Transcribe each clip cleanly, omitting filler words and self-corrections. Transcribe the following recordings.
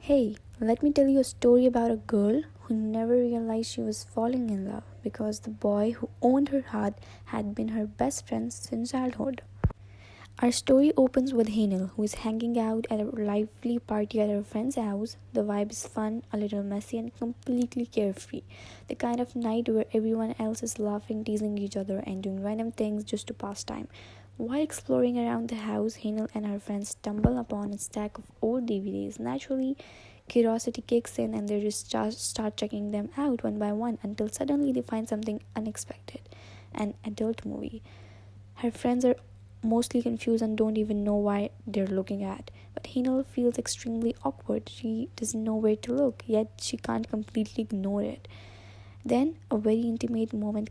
Hey, let me tell you a story about a girl who never realized she was falling in love because the boy who owned her heart had been her best friend since childhood. Our story opens with Hanel, who is hanging out at a lively party at her friend's house. The vibe is fun, a little messy, and completely carefree. The kind of night where everyone else is laughing, teasing each other, and doing random things just to pass time. While exploring around the house, Hanel and her friends stumble upon a stack of old DVDs. Naturally, curiosity kicks in and they just start checking them out one by one until suddenly they find something unexpected, an adult movie. Her friends are mostly confused and don't even know why they're looking at. But Hinal feels extremely awkward. She doesn't know where to look, yet she can't completely ignore it. Then a very intimate moment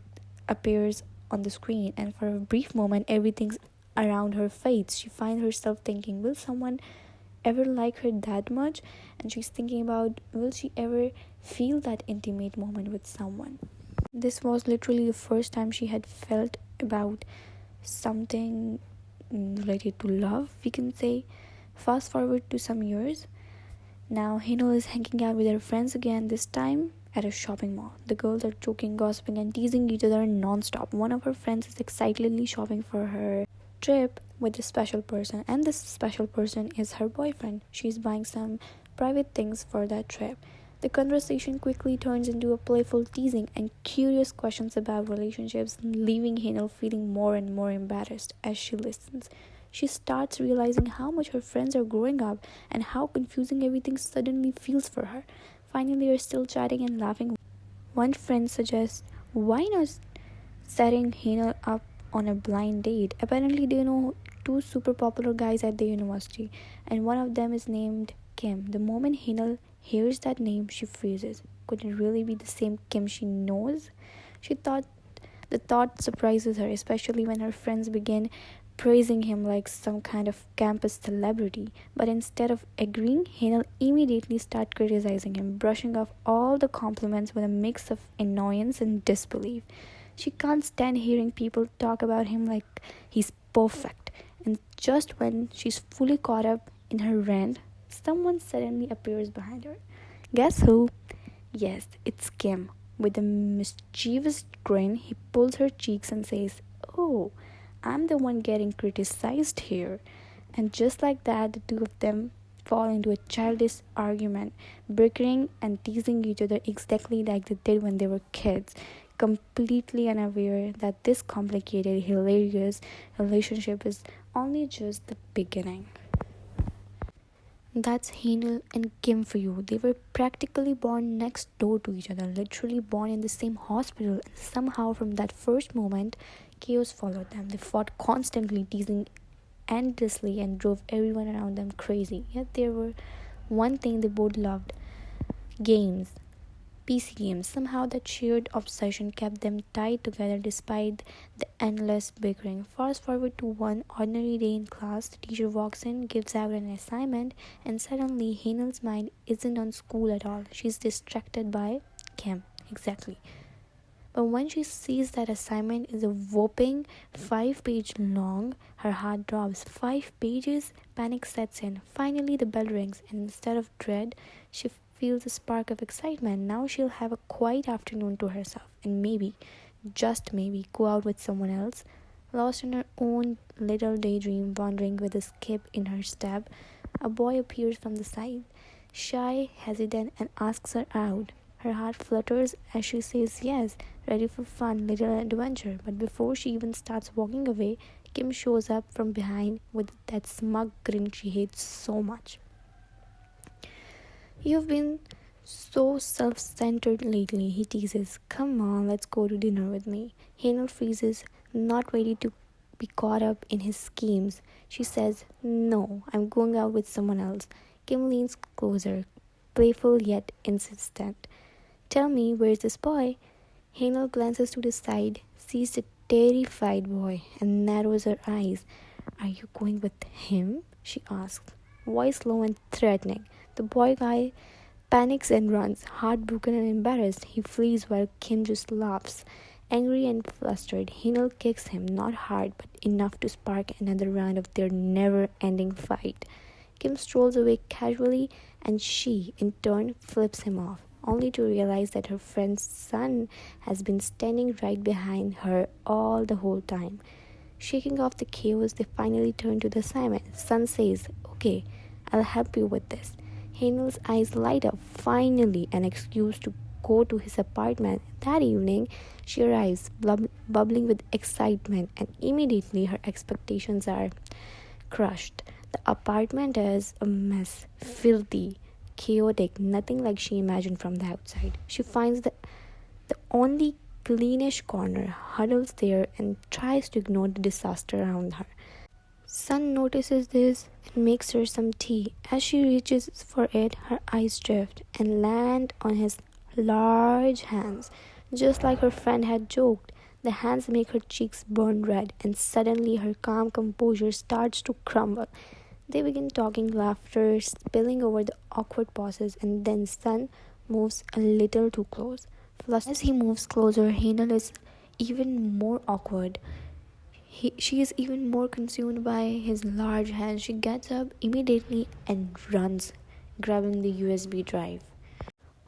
appears on the screen, and for a brief moment, everything's around her fades. She finds herself thinking, will someone ever like her that much? And she's thinking about, will she ever feel that intimate moment with someone? This was literally the first time she had felt about something related to love, we can say. Fast forward to some years. Now Hino is hanging out with her friends again, this time at a shopping mall. The girls are joking, gossiping, and teasing each other non-stop. One of her friends is excitedly shopping for her trip with a special person, and this special person is her boyfriend. She's buying some private things for that trip. The conversation quickly turns into a playful teasing and curious questions about relationships, leaving Hanel feeling more and more embarrassed as she listens. She starts realizing how much her friends are growing up and how confusing everything suddenly feels for her. Finally, they're still chatting and laughing. One friend suggests, why not setting Hanel up on a blind date? Apparently, they know two super popular guys at the university, and one of them is named Kim. The moment Hanel hears that name, she freezes. Could it really be the same Kim she knows? She thought the thought surprises her, especially when her friends begin praising him like some kind of campus celebrity. But instead of agreeing, Hanel immediately starts criticizing him, brushing off all the compliments with a mix of annoyance and disbelief. She can't stand hearing people talk about him like he's perfect. And just when she's fully caught up in her rant, someone suddenly appears behind her. Guess who? Yes, it's Kim. With a mischievous grin, he pulls her cheeks and says, oh, I'm the one getting criticized here. And just like that, the two of them fall into a childish argument, bickering and teasing each other exactly like they did when they were kids, completely unaware that this complicated, hilarious relationship is only just the beginning. That's Hanel and Kim for you. They were practically born next door to each other, literally born in the same hospital, and somehow from that first moment, chaos followed them. They fought constantly, teasing endlessly, and drove everyone around them crazy. Yet there were one thing they both loved: games. PC games. Somehow that shared obsession kept them tied together despite the endless bickering. Fast forward to one ordinary day in class, the teacher walks in, gives out an assignment, and suddenly Hanel's mind isn't on school at all. She's distracted by Kim. Exactly. But when she sees that assignment is a whopping 5 page long, her heart drops. 5 pages? Panic sets in. Finally, the bell rings, and instead of dread, she feels a spark of excitement. Now she'll have a quiet afternoon to herself and maybe, just maybe, go out with someone else. Lost in her own little daydream, wandering with a skip in her step, a boy appears from the side, shy, hesitant, and asks her out. Her heart flutters as she says yes, ready for fun, little adventure. But before she even starts walking away, Kim shows up from behind with that smug grin she hates so much. You've been so self centered lately, he teases. Come on, let's go to dinner with me. Hanel freezes, not ready to be caught up in his schemes. She says, no, I'm going out with someone else. Kim leans closer, playful yet insistent. Tell me, where's this boy? Hanel glances to the side, sees the terrified boy, and narrows her eyes. Are you going with him? She asks, voice low and threatening. The boy guy panics and runs, heartbroken and embarrassed. He flees while Kim just laughs. Angry and flustered, Hinel kicks him, not hard, but enough to spark another round of their never ending fight. Kim strolls away casually and she, in turn, flips him off, only to realize that her friend's son has been standing right behind her all the whole time. Shaking off the chaos, they finally turn to the Simon. Sun says, "Okay, I'll help you with this." Hanel's eyes light up. Finally, an excuse to go to his apartment. That evening, she arrives, bubbling with excitement, and immediately her expectations are crushed. The apartment is a mess, filthy, chaotic, nothing like she imagined from the outside. She finds the only cleanish corner, huddles there, and tries to ignore the disaster around her. Sun notices this and makes her some tea. As she reaches for it, her eyes drift and land on his large hands. Just like her friend had joked, the hands make her cheeks burn red, and suddenly her calm composure starts to crumble. They begin talking, laughter spilling over the awkward pauses, and then Sun moves a little too close. As he moves closer, Heinel is even more awkward. She is even more consumed by his large hands. She gets up immediately and runs, grabbing the USB drive.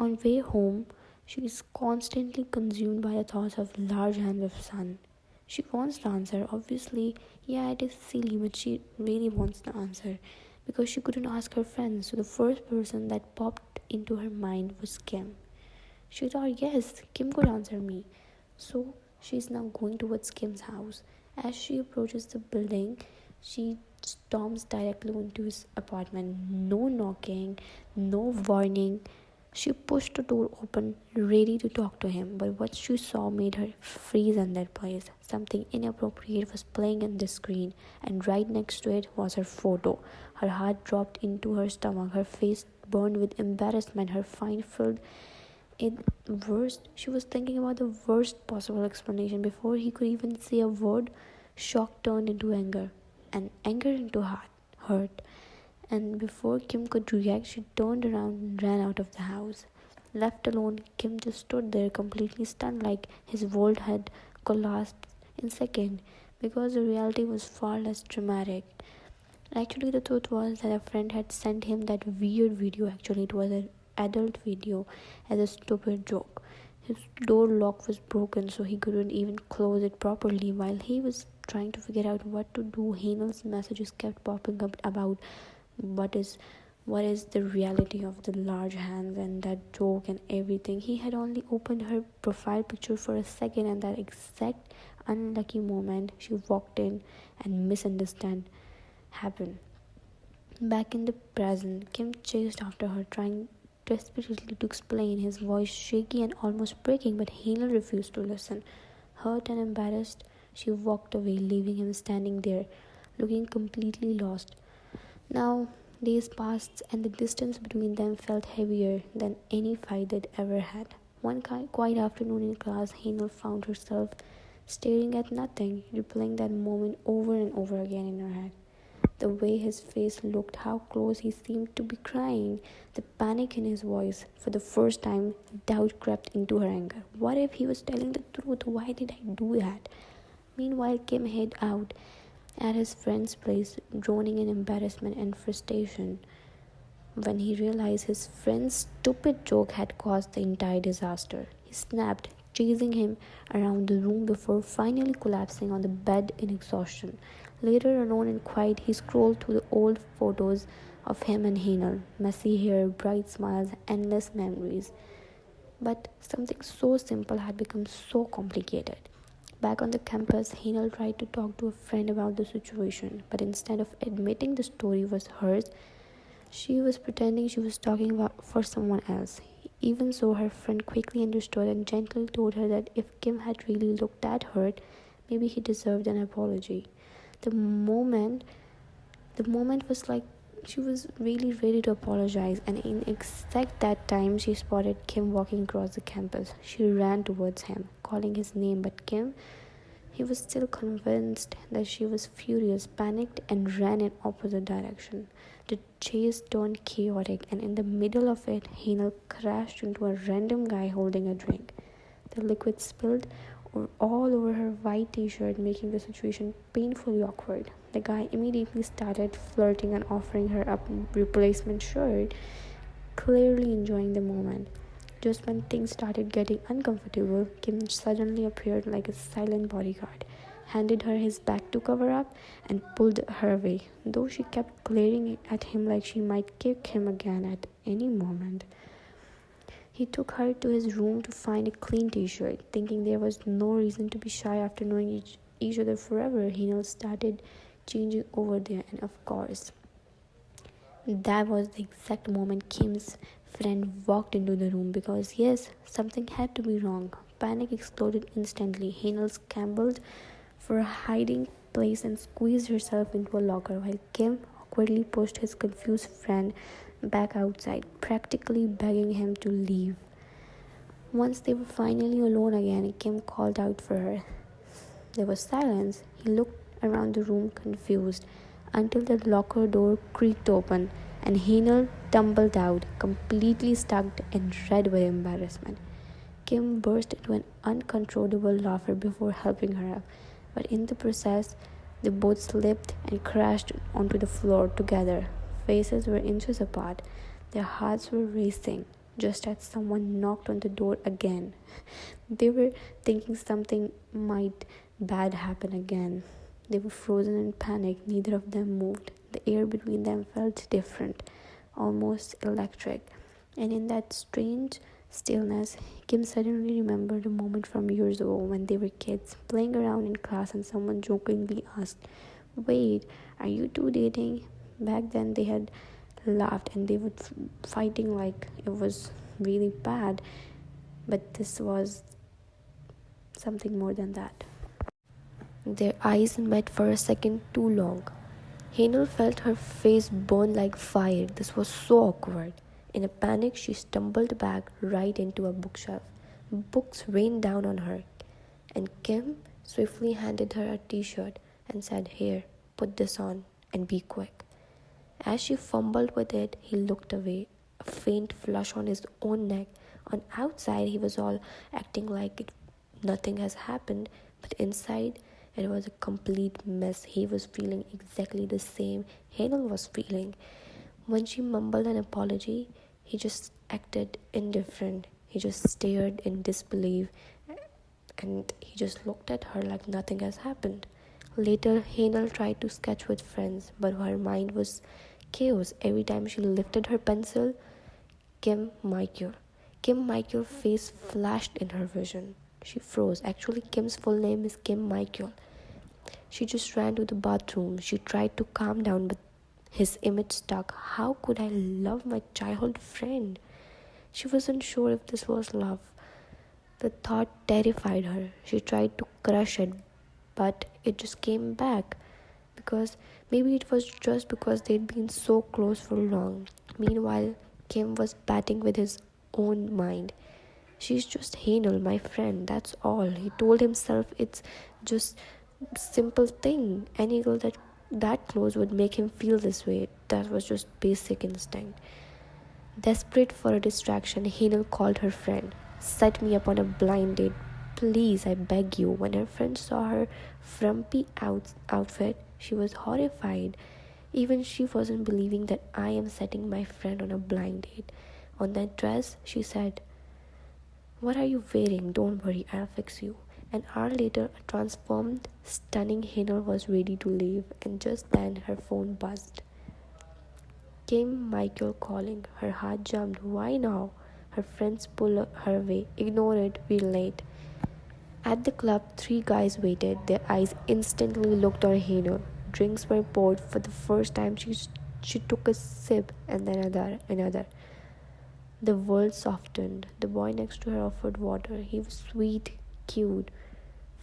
On way home, she is constantly consumed by the thoughts of large hands of Sun. She wants the answer. Obviously, yeah, it is silly, but she really wants the answer because she couldn't ask her friends. So the first person that popped into her mind was Kim. She thought, yes, Kim could answer me. So she is now going towards Kim's house. As she approaches the building, she storms directly into his apartment. No knocking, no warning. She pushed the door open, ready to talk to him, but what she saw made her freeze in that place. Something inappropriate was playing on the screen, and right next to it was her photo. Her heart dropped into her stomach, her face burned with embarrassment, her mind filled in worst. She was thinking about the worst possible explanation before he could even say a word. Shock turned into anger, and anger into hurt. And before Kim could react, she turned around and ran out of the house. Left alone, Kim just stood there completely stunned, like his world had collapsed in second, because the reality was far less dramatic. Actually, the truth was that a friend had sent him that weird video. Actually, it was an adult video as a stupid joke. His door lock was broken, so he couldn't even close it properly. While he was trying to figure out what to do, Hanel's messages kept popping up about what is the reality of the large hands and that joke and everything. He had only opened her profile picture for a second, and that exact unlucky moment she walked in and misunderstand happened. Back in the present, Kim chased after her, trying desperately to explain, his voice shaky and almost breaking, but Hale refused to listen. Hurt and embarrassed, she walked away, leaving him standing there, looking completely lost. Now, days passed, and the distance between them felt heavier than any fight they'd ever had. One quiet afternoon in class, Hale found herself staring at nothing, replaying that moment over and over again in her head. The way his face looked, how close he seemed to be crying, the panic in his voice. For the first time, doubt crept into her anger. What if he was telling the truth? Why did I do that? Meanwhile, Kim hid out at his friend's place, droning in embarrassment and frustration when he realized his friend's stupid joke had caused the entire disaster. He snapped, chasing him around the room before finally collapsing on the bed in exhaustion. Later, alone and quiet, he scrolled through the old photos of him and Hainer. Messy hair, bright smiles, endless memories. But something so simple had become so complicated. Back on the campus, Hainer tried to talk to a friend about the situation, but instead of admitting the story was hers, she was pretending she was talking about for someone else. Even so, her friend quickly understood and gently told her that if Kim had really looked that hurt, maybe he deserved an apology. The moment the moment was like she was really ready to apologize, and in exact that time she spotted Kim walking across the campus. She ran towards him, calling his name, but Kim, he was still convinced that she was furious, panicked, and ran in opposite direction. The chase turned chaotic, and in the middle of it, Hanel crashed into a random guy holding a drink. The liquid spilled all over her white t-shirt, making the situation painfully awkward. The The guy immediately started flirting and offering her a replacement shirt, clearly enjoying the moment. Just when things started getting uncomfortable, Kim suddenly appeared like a silent bodyguard, handed her his bag to cover up, and pulled her away, though she kept glaring at him like she might kick him again at any moment. He took her to his room to find a clean t-shirt, thinking there was no reason to be shy after knowing each other forever. He started changing over there, and of course, that was the exact moment Kim's friend walked into the room because, yes, something had to be wrong. Panic exploded instantly. Hanel scrambled for a hiding place and squeezed herself into a locker while Kim awkwardly pushed his confused friend back outside, practically begging him to leave. Once they were finally alone again, Kim called out for her. There was silence. He looked around the room confused until the locker door creaked open and Hanel tumbled out, completely stuck and red with embarrassment. Kim burst into an uncontrollable laughter before helping her up, but in the process, they both slipped and crashed onto the floor together. Faces were inches apart. Their hearts were racing just as someone knocked on the door again. They were thinking something might bad happen again. They were frozen in panic. Neither of them moved. The air between them felt different, almost electric. And in that strange stillness, Kim suddenly remembered a moment from years ago when they were kids, playing around in class, and someone jokingly asked, "Wait, are you two dating?" Back then, they had laughed and they were fighting like it was really bad, but this was something more than that. Their eyes met for a second too long. Hanel felt her face burn like fire. This was so awkward. In a panic, she stumbled back right into a bookshelf. Books rained down on her, and Kim swiftly handed her a t-shirt and said, "Here, put this on and be quick." As she fumbled with it, he looked away, a faint flush on his own neck. On outside, he was all acting like nothing has happened, but inside, it was a complete mess. He was feeling exactly the same Hanel was feeling. When she mumbled an apology, he just acted indifferent. He just stared in disbelief and he just looked at her like nothing has happened. Later, Hanel tried to sketch with friends, but her mind was chaos. Every time she lifted her pencil, Kim Michael. Kim Michael's face flashed in her vision. She froze. Actually, Kim's full name is Kim Michael. She just ran to the bathroom. She tried to calm down, but his image stuck. How could I love my childhood friend? She wasn't sure if this was love. The thought terrified her. She tried to crush it, but it just came back. Because maybe it was just because they'd been so close for long. Meanwhile, Kim was batting with his own mind. She's just Hanel, my friend, that's all. He told himself it's just simple thing. Any girl that close would make him feel this way. That was just basic instinct. Desperate for a distraction, Hanel called her friend. "Set me up on a blind date. Please, I beg you." When her friend saw her frumpy outfit, she was horrified. Even she wasn't believing that I am setting my friend on a blind date. On that dress, she said, "What are you wearing? Don't worry, I'll fix you." An hour later, a transformed, stunning Hanel was ready to leave, and just then her phone buzzed. Kim Michael calling. Her heart jumped. Why now? Her friends pulled her away. "Ignore it, we're late." At the club, three guys waited. Their eyes instantly looked on Hanel. Drinks were poured. For the first time, she took a sip and then another. The world softened. The boy next to her offered water. He was sweet, cute.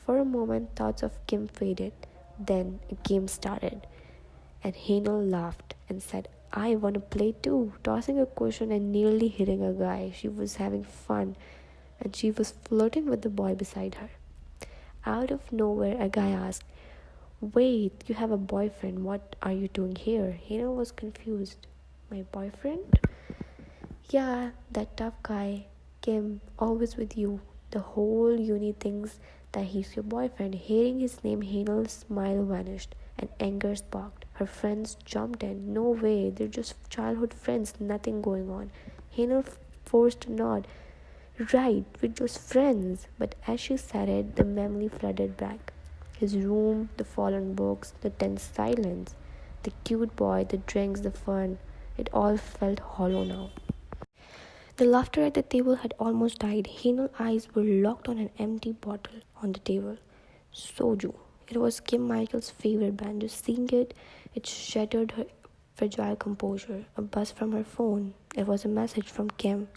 For a moment, thoughts of Kim faded. Then a game started, and Hanel laughed and said, "I want to play too," tossing a cushion and nearly hitting a guy. She was having fun, and she was flirting with the boy beside her. Out of nowhere, a guy asked, "Wait, you have a boyfriend. What are you doing here?" Hanel was confused. "My boyfriend?" "Yeah, that tough guy, Kim, always with you. The whole uni thinks that he's your boyfriend." Hearing his name, Hanel's smile vanished. and anger sparked. Her friends jumped in. No way, they're just childhood friends, nothing going on. Hazel forced a nod. Right, we're just friends. But as she said it, the memory flooded back. His room, the fallen books, the tense silence, the cute boy, the drinks, the fun. It all felt hollow now. The laughter at the table had almost died. Hazel's eyes were locked on an empty bottle on the table. Soju. It was Kim Michael's favorite band. Just seeing it, it shattered her fragile composure. A buzz from her phone. It was a message from Kim.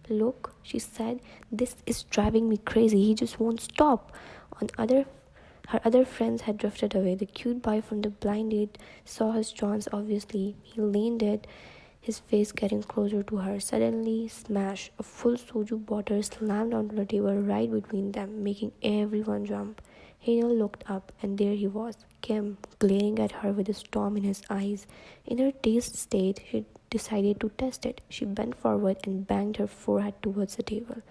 Look, she said, this is driving me crazy. He just won't stop. Her other friends had drifted away. The cute boy from the blind date saw his chance obviously. He leaned it, his face getting closer to her. Suddenly, smash! A full soju bottle slammed onto the table right between them, making everyone jump. Hazel looked up, and there he was, Kim, glaring at her with a storm in his eyes. In her dazed state, she decided to test it. She bent forward and banged her forehead towards the table.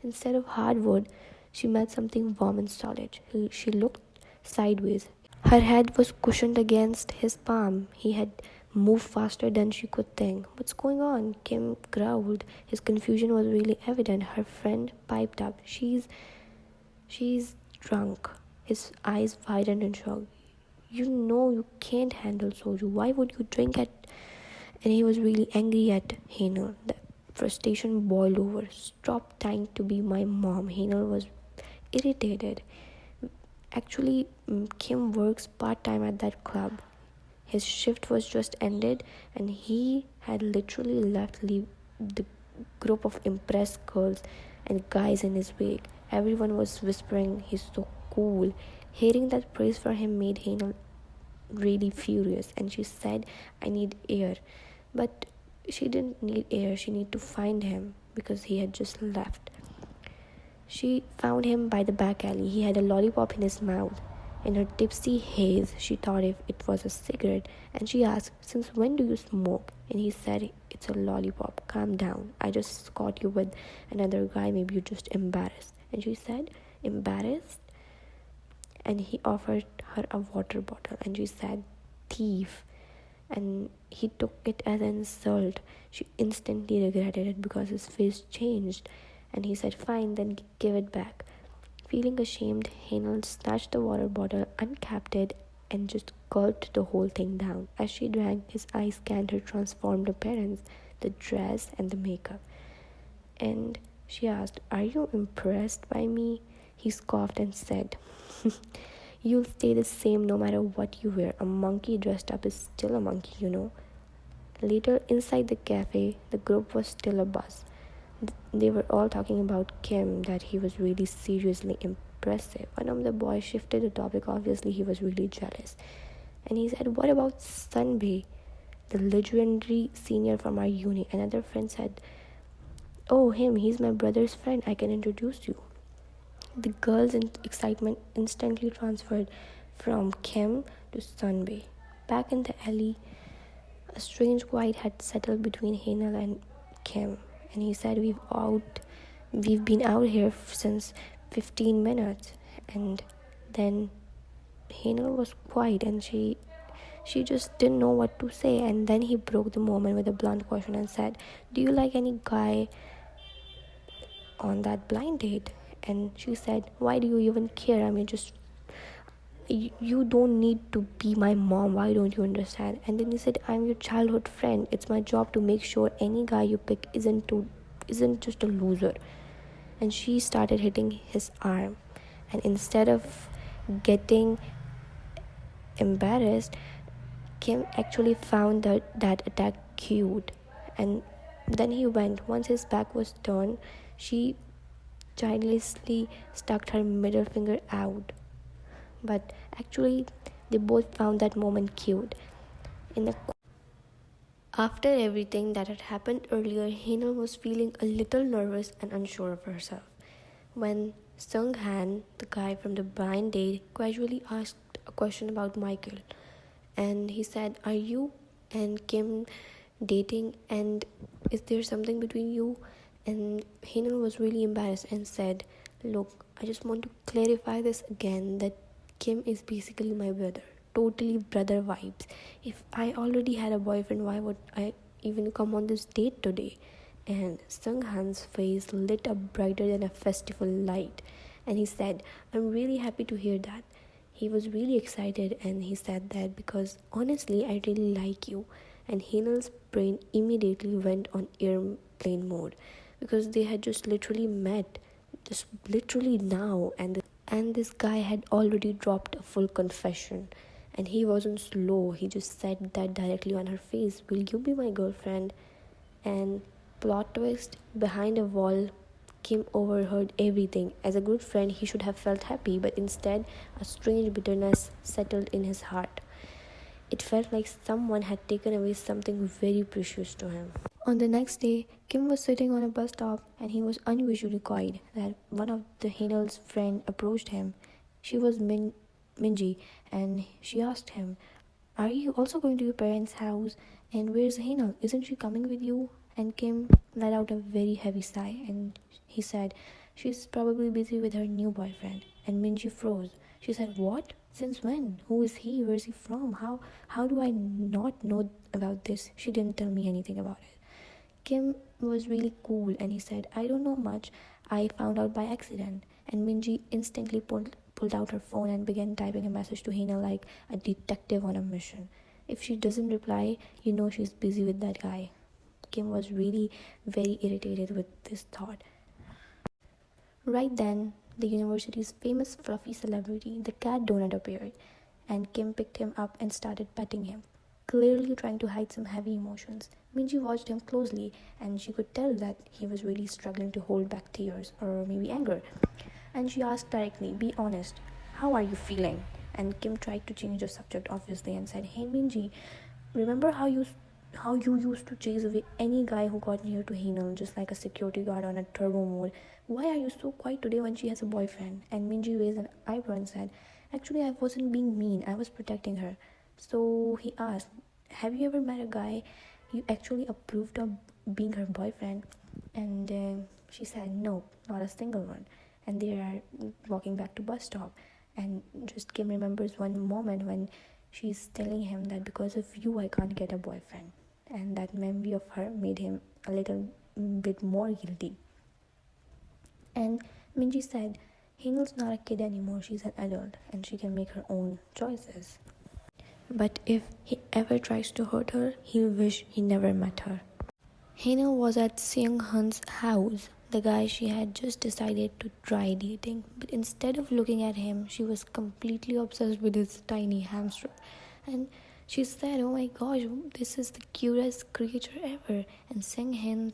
Instead of hardwood, she met something warm and solid. She looked sideways. Her head was cushioned against his palm. He had moved faster than she could think. What's going on? Kim growled. His confusion was really evident. Her friend piped up. She's drunk. His eyes widened in shock. You know you can't handle soju. Why would you drink it? And he was really angry at Hazel. The frustration boiled over. Stop trying to be my mom. Hazel was irritated. Actually, Kim works part-time at that club. His shift was just ended and he had literally left the group of impressed girls and guys in his wake. Everyone was whispering, he's so cool. Hearing that praise for him made Hazel really furious, and she said, I need air. But she didn't need air, she needed to find him because he had just left. She found him by the back alley. He had a lollipop in his mouth. In her tipsy haze, she thought if it was a cigarette, and she asked, since when do you smoke? And he said, it's a lollipop. Calm down. I just caught you with another guy. Maybe you're just embarrassed. And she said, embarrassed? And he offered her a water bottle, and she said, thief. And he took it as an insult. She instantly regretted it because his face changed. And he said, fine, then give it back. Feeling ashamed, Hazel snatched the water bottle, uncapped it, and just gulped the whole thing down. As she drank, his eyes scanned her transformed appearance, the dress and the makeup. And she asked, are you impressed by me? He scoffed and said, you'll stay the same no matter what you wear. A monkey dressed up is still a monkey, you know. Later, inside the cafe, the group was still abuzz. They were all talking about Kim, that he was really seriously impressive. One of the boys shifted the topic. Obviously, he was really jealous. And he said, what about Sunbay, the legendary senior from our uni? Another friend said, oh, him, he's my brother's friend. I can introduce you. The girls' excitement instantly transferred from Kim to Sunbay. Back in the alley, a strange quiet had settled between Hazel and Kim. And he said, we've been out here since 15 minutes. And then Hazel was quiet and she just didn't know what to say. And then he broke the moment with a blunt question and said, do you like any guy on that blind date? And she said, why do you even care? I mean, just you don't need to be my mom. Why don't you understand? And then he said, I'm your childhood friend. It's my job to make sure any guy you pick isn't just a loser. And she started hitting his arm, and instead of getting embarrassed, Kim actually found that attack cute. And then he went. Once his back was turned, she childishly stuck her middle finger out. But actually, they both found that moment cute. After everything that had happened earlier, Hazel was feeling a little nervous and unsure of herself. When Sung Han, the guy from the blind date, casually asked a question about Michael, and he said, are you and Kim dating, and is there something between you? And Hazel was really embarrassed and said, look, I just want to clarify this again, that Kim is basically my brother. totally brother vibes. If I already had a boyfriend, why would I even come on this date today? And Sung Han's face lit up brighter than a festival light, and he said, I'm really happy to hear that. He was really excited, and he said that because honestly, I really like you. And Hinal's brain immediately went on airplane mode because they had just literally met, just literally now, and this guy had already dropped a full confession. And he wasn't slow, he just said that directly on her face, will you be my girlfriend? And plot twist, behind a wall, Kim overheard everything. As a good friend, he should have felt happy, but instead, a strange bitterness settled in his heart. It felt like someone had taken away something very precious to him. On the next day, Kim was sitting on a bus stop and he was unusually quiet. That one of the Hinal's friend approached him. She was Minji, and she asked him, are you also going to your parents' house? And where's Hinal? Isn't she coming with you? And Kim let out a very heavy sigh and he said, she's probably busy with her new boyfriend. And Minji froze. She said, what? Since when? Who is he? Where's he from? How do I not know about this? She didn't tell me anything about it. Kim was really cool and he said, I don't know much. I found out by accident. And Minji instantly pulled out her phone and began typing a message to Hina like a detective on a mission. If she doesn't reply, you know she's busy with that guy. Kim was really very irritated with this thought. Right then, the university's famous fluffy celebrity, the cat donut, appeared, and Kim picked him up and started petting him, clearly trying to hide some heavy emotions. Minji watched him closely, and she could tell that he was really struggling to hold back tears or maybe anger. And she asked directly, be honest, how are you feeling? And Kim tried to change the subject obviously and said, hey Minji, remember how you used to chase away any guy who got near to Hinal just like a security guard on a turbo mode? Why are you so quiet today when she has a boyfriend? And Minji raised an eyebrow and said, actually I wasn't being mean, I was protecting her. So he asked, have you ever met a guy you actually approved of being her boyfriend? And she said, no, not a single one. And they are walking back to bus stop, and just Kim remembers one moment when she's telling him that because of you I can't get a boyfriend, and that memory of her made him a little bit more guilty. And Minji said, Hinal's not a kid anymore, she's an adult and she can make her own choices. But if he ever tries to hurt her, he'll wish he never met her. Hinal was at Seung Hun's house, the guy she had just decided to try dating. But instead of looking at him, she was completely obsessed with his tiny hamster. And she said, oh my gosh, this is the cutest creature ever. And Seung Hun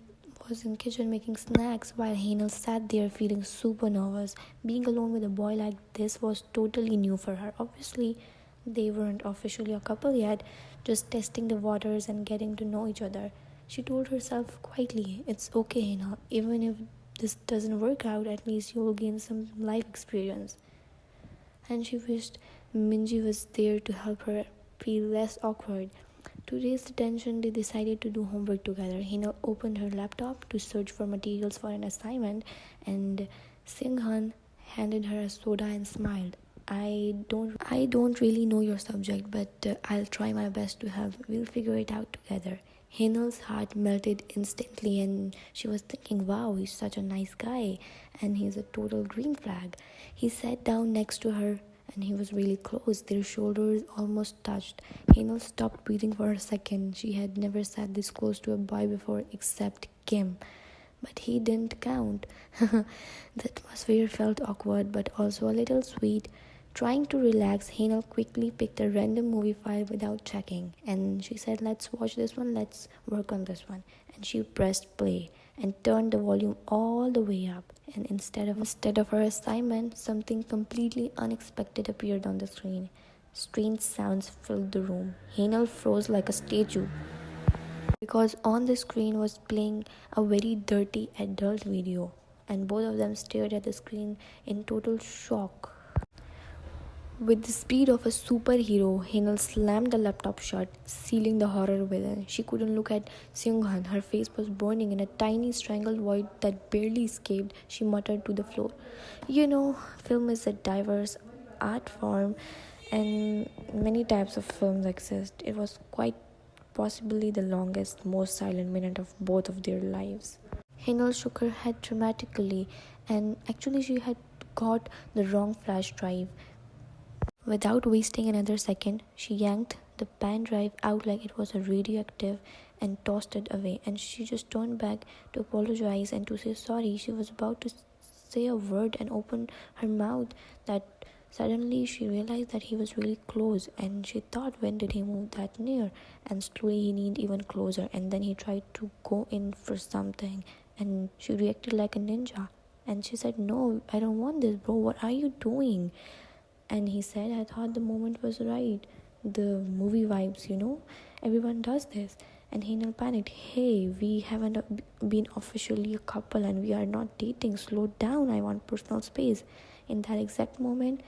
was in kitchen making snacks while Hinal sat there feeling super nervous. Being alone with a boy like this was totally new for her. Obviously, they weren't officially a couple yet, just testing the waters and getting to know each other. She told herself quietly, it's okay, even if this doesn't work out, at least you'll gain some life experience. And she wished Minji was there to help her feel less awkward. To raise the tension, they decided to do homework together. Hina opened her laptop to search for materials for an assignment, and Seung Hun handed her a soda and smiled. I don't really know your subject, but I'll try my best to help. We'll figure it out together. Hinal's heart melted instantly, and she was thinking, wow, he's such a nice guy, and he's a total green flag. He sat down next to her, and he was really close. Their shoulders almost touched. Hinal stopped breathing for a second. She had never sat this close to a boy before except Kim. But he didn't count. The atmosphere felt awkward, but also a little sweet. Trying to relax, Hinal quickly picked a random movie file without checking, and she said, let's watch this one, let's work on this one. And she pressed play and turned the volume all the way up. And instead of her assignment, something completely unexpected appeared on the screen. Strange sounds filled the room. Hinal froze like a statue because on the screen was playing a very dirty adult video, and both of them stared at the screen in total shock. With the speed of a superhero, Hinal slammed the laptop shut, sealing the horror within. She couldn't look at Seung Han. Her face was burning in a tiny strangled void that barely escaped. She muttered to the floor, film is a diverse art form, And many types of films exist. It was quite possibly the longest, most silent minute of both of their lives. Hinel shook her head dramatically, and actually, she had got the wrong flash drive. Without wasting another second, she yanked the pen drive out like it was a radioactive and tossed it away. And she just turned back to apologize and to say sorry. She was about to say a word and open her mouth that suddenly she realized that he was really close, and she thought, when did he move that near? And slowly he leaned even closer, and then he tried to go in for something, and she reacted like a ninja. And she said, "No, I don't want this, bro. What are you doing?" And he said, "I thought the moment was right. The movie vibes, you know? Everyone does this." And Hinal panicked. "Hey, we haven't been officially a couple and we are not dating. Slow down. I want personal space." In that exact moment,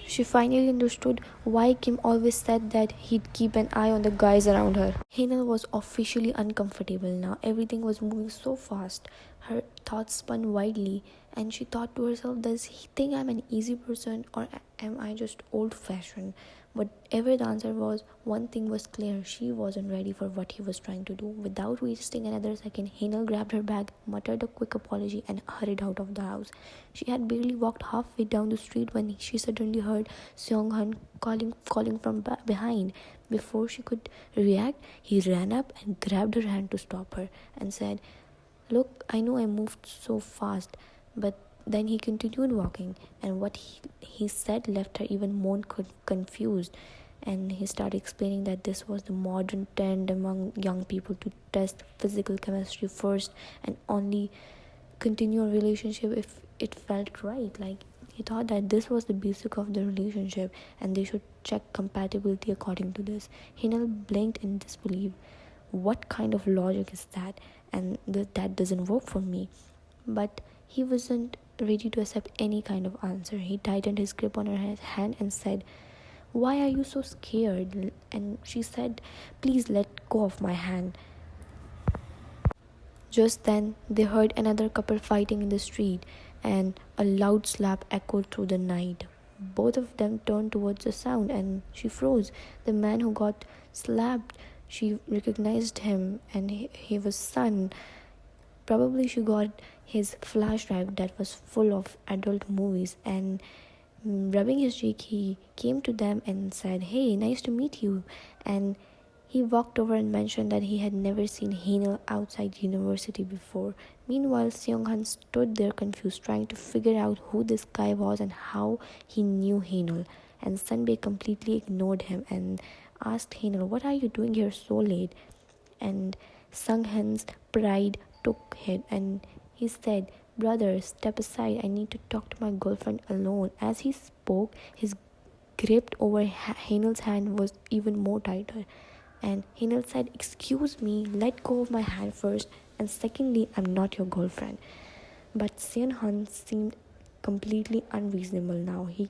she finally understood why Kim always said that he'd keep an eye on the guys around her. Hinal was officially uncomfortable now. Everything was moving so fast. Her thoughts spun wildly, and she thought to herself, does he think I'm an easy person, or am I just old fashioned? Whatever the answer was, one thing was clear: she wasn't ready for what he was trying to do. Without wasting another second, Hinal grabbed her bag, muttered a quick apology, and hurried out of the house. She had barely walked halfway down the street when she suddenly heard Seong Han calling from behind. Before she could react, he ran up and grabbed her hand to stop her and said, "Look, I know I moved so fast," but then he continued walking, and what he said left her even more confused. And he started explaining that this was the modern trend among young people to test physical chemistry first and only continue a relationship if it felt right. Like, he thought that this was the basic of the relationship and they should check compatibility according to this. Hinal blinked in disbelief. What kind of logic is that? And that doesn't work for me. But he wasn't ready to accept any kind of answer. He tightened his grip on her hand and said, "Why are you so scared?" And she said, "Please let go of my hand." Just then, they heard another couple fighting in the street, and a loud slap echoed through the night. Both of them turned towards the sound, and she froze. The man who got slapped, she recognized him, and he was Sun. Probably she got his flash drive that was full of adult movies, and rubbing his cheek, he came to them and said, "Hey, nice to meet you." And he walked over and mentioned that he had never seen Hainal outside university before. Meanwhile, Seong-han stood there confused, trying to figure out who this guy was and how he knew Hainal. And Sunbae completely ignored him and asked Hainal, "What are you doing here so late?" And Sung-han's pride took him, and he said, "Brother, step aside. I need to talk to my girlfriend alone." As he spoke, his grip over Hainal's hand was even more tighter. And Hinel said, "Excuse me, let go of my hand first, and secondly, I'm not your girlfriend." But Seon Han seemed completely unreasonable now. He